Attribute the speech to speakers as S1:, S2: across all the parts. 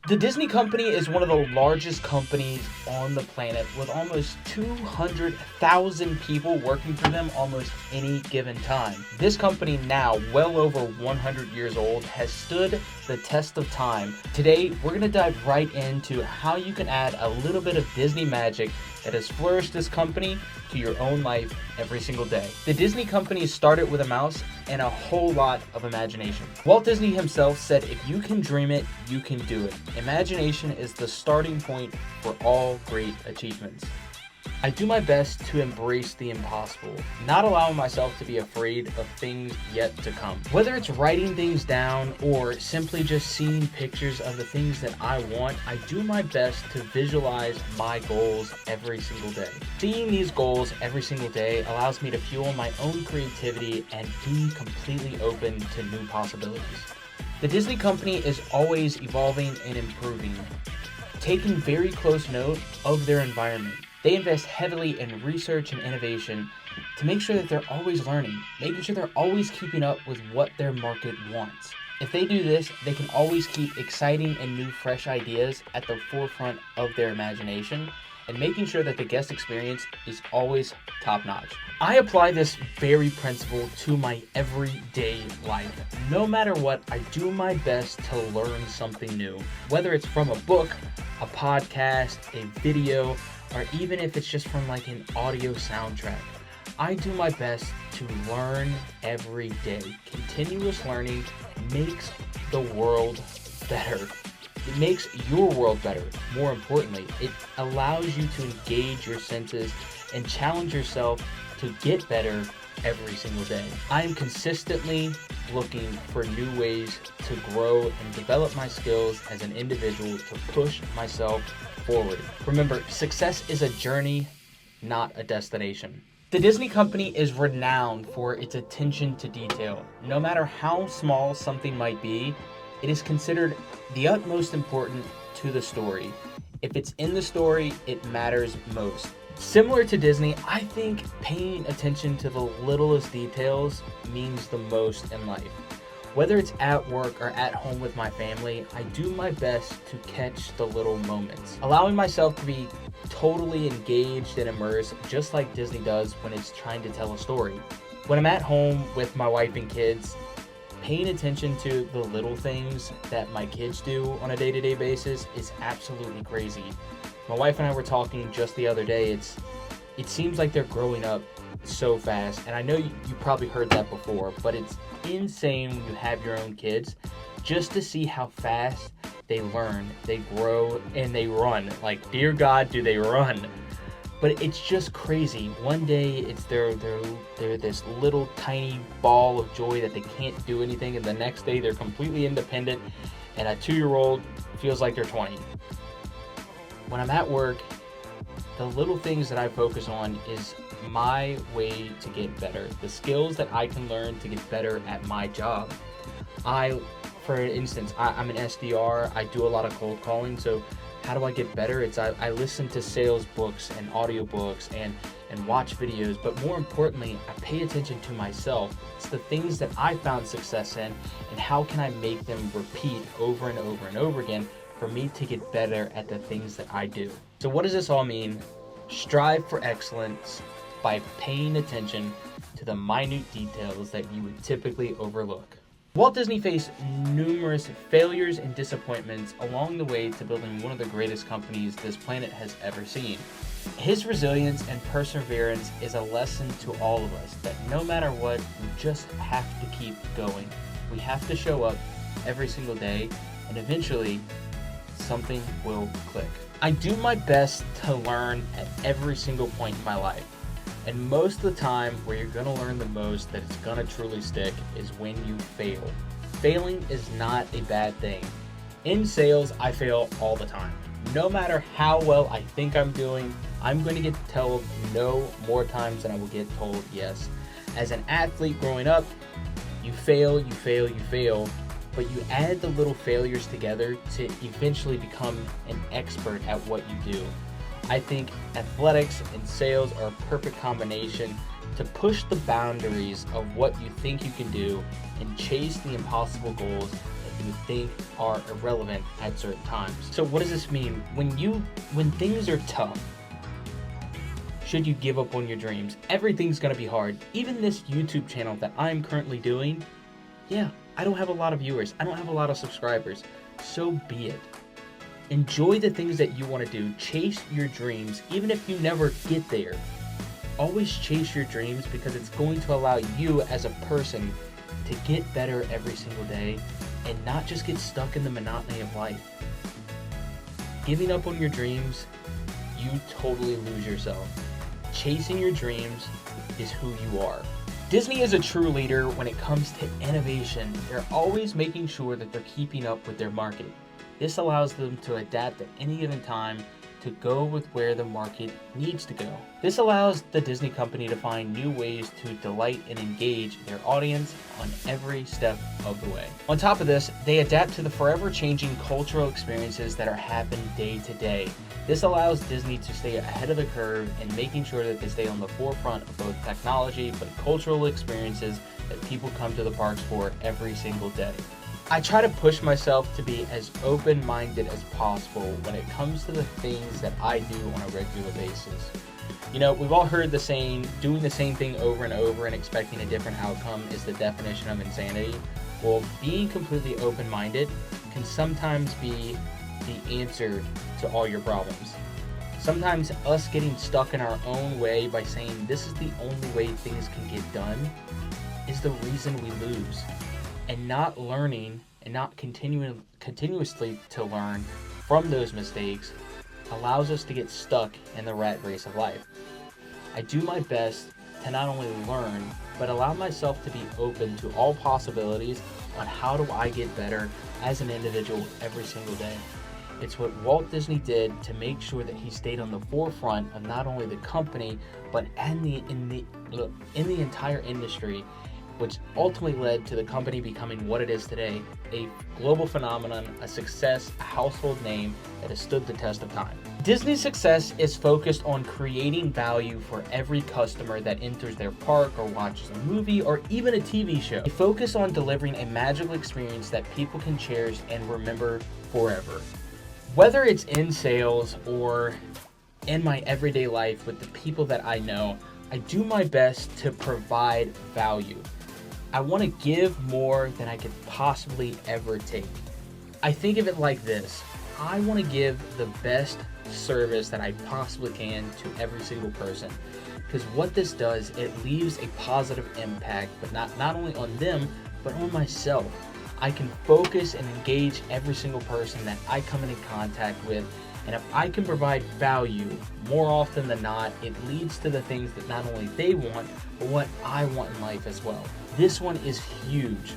S1: The Disney Company is one of the largest companies on the planet with almost 200,000 people working for them almost any given time. This company, now well over 100 years old, has stood the test of time. Today, we're going to dive right into how you can add a little bit of Disney magic that has flourished this company to your own life every single day. The Disney Company started with a mouse and a whole lot of imagination. Walt Disney himself said, if you can dream it, you can do it. Imagination is the starting point for all great achievements. I do my best to embrace the impossible, not allowing myself to be afraid of things yet to come. Whether it's writing things down or simply just seeing pictures of the things that I want, I do my best to visualize my goals every single day. Seeing these goals every single day allows me to fuel my own creativity and be completely open to new possibilities. The Disney Company is always evolving and improving, taking very close note of their environment. They invest heavily in research and innovation to make sure that they're always learning, making sure they're always keeping up with what their market wants. If they do this, they can always keep exciting and new fresh ideas at the forefront of their imagination and making sure that the guest experience is always top-notch. I apply this very principle to my everyday life. No matter what, I do my best to learn something new, whether it's from a book, a podcast, a video, or even if it's just from like an audio soundtrack. I do my best to learn every day. Continuous learning makes the world better. It makes your world better. More importantly, it allows you to engage your senses and challenge yourself to get better every single day. I am consistently looking for new ways to grow and develop my skills as an individual to push myself forward. Remember, success is a journey, not a destination. The Disney Company is renowned for its attention to detail. No matter how small something might be, it is considered the utmost important to the story. If it's in the story, it matters most. Similar to Disney, I think paying attention to the littlest details means the most in life. Whether it's at work or at home with my family, I do my best to catch the little moments, allowing myself to be totally engaged and immersed, just like Disney does when it's trying to tell a story. When I'm at home with my wife and kids, paying attention to the little things that my kids do on a day-to-day basis is absolutely crazy. My wife and I were talking just the other day. It seems like they're growing up so fast, and I know you probably heard that before, but it's insane when you have your own kids just to see how fast they learn, they grow, and they run. Like, dear God, do they run? But it's just crazy. One day it's they're this little tiny ball of joy that they can't do anything, and the next day they're completely independent, and a 2-year-old feels like they're 20. When I'm at work, the little things that I focus on is my way to get better, the skills that I can learn to get better at my job. For instance, I'm an SDR. I do a lot of cold calling. So how do I get better? I listen to sales books and audiobooks and watch videos, but more importantly, I pay attention to myself. It's the things that I found success in, and how can I make them repeat over and over and over again for me to get better at the things that I do. So what does this all mean? Strive for excellence by paying attention to the minute details that you would typically overlook. Walt Disney faced numerous failures and disappointments along the way to building one of the greatest companies this planet has ever seen. His resilience and perseverance is a lesson to all of us that no matter what, we just have to keep going. We have to show up every single day, and eventually something will click. I do my best to learn at every single point in my life. And most of the time, where you're going to learn the most, that it's going to truly stick, is when you fail. Failing is not a bad thing. In sales, I fail all the time. No matter how well I think I'm doing, I'm going to get told no more times than I will get told yes. As an athlete growing up, you fail, but you add the little failures together to eventually become an expert at what you do. I think athletics and sales are a perfect combination to push the boundaries of what you think you can do and chase the impossible goals that you would think are irrelevant at certain times. So what does this mean? When things are tough, should you give up on your dreams? Everything's gonna be hard. Even this YouTube channel that I'm currently doing, yeah, I don't have a lot of viewers. I don't have a lot of subscribers. So be it. Enjoy the things that you want to do. Chase your dreams, even if you never get there. Always chase your dreams because it's going to allow you as a person to get better every single day and not just get stuck in the monotony of life. Giving up on your dreams, you totally lose yourself. Chasing your dreams is who you are. Disney is a true leader when it comes to innovation. They're always making sure that they're keeping up with their market. This allows them to adapt at any given time to go with where the market needs to go. This allows the Disney company to find new ways to delight and engage their audience on every step of the way. On top of this, they adapt to the forever changing cultural experiences that are happening day to day. This allows Disney to stay ahead of the curve and making sure that they stay on the forefront of both technology but cultural experiences that people come to the parks for every single day. I try to push myself to be as open-minded as possible when it comes to the things that I do on a regular basis. You know, we've all heard the saying, doing the same thing over and over and expecting a different outcome is the definition of insanity. Well, being completely open-minded can sometimes be the answer to all your problems. Sometimes us getting stuck in our own way by saying this is the only way things can get done is the reason we lose. And not learning and not continuously to learn from those mistakes allows us to get stuck in the rat race of life. I do my best to not only learn, but allow myself to be open to all possibilities on how do I get better as an individual every single day. It's what Walt Disney did to make sure that he stayed on the forefront of not only the company, but in the entire industry, which ultimately led to the company becoming what it is today, a global phenomenon, a success, a household name that has stood the test of time. Disney's success is focused on creating value for every customer that enters their park or watches a movie or even a TV show. They focus on delivering a magical experience that people can cherish and remember forever. Whether it's in sales or in my everyday life with the people that I know, I do my best to provide value. I want to give more than I could possibly ever take. I think of it like this. I want to give the best service that I possibly can to every single person. Because what this does, it leaves a positive impact, but not only on them, but on myself. I can focus and engage every single person that I come into contact with. And if I can provide value more often than not, it leads to the things that not only they want, but what I want in life as well. This one is huge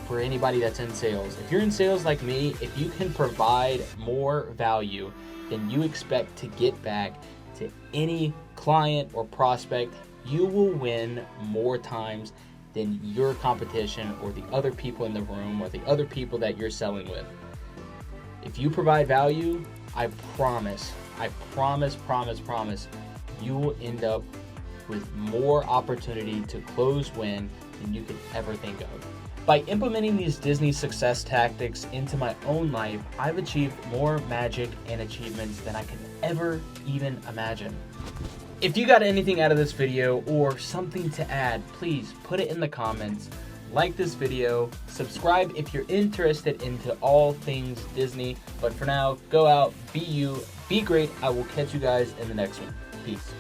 S1: for anybody that's in sales. If you're in sales like me, if you can provide more value than you expect to get back to any client or prospect, you will win more times than your competition or the other people in the room or the other people that you're selling with. If you provide value, I promise, you will end up with more opportunity to close win than you could ever think of. By implementing these Disney success tactics into my own life, I've achieved more magic and achievements than I can ever even imagine. If you got anything out of this video or something to add, please put it in the comments. Like this video, subscribe if you're interested into all things Disney. But for now, go out, be you, be great. I will catch you guys in the next one. Peace.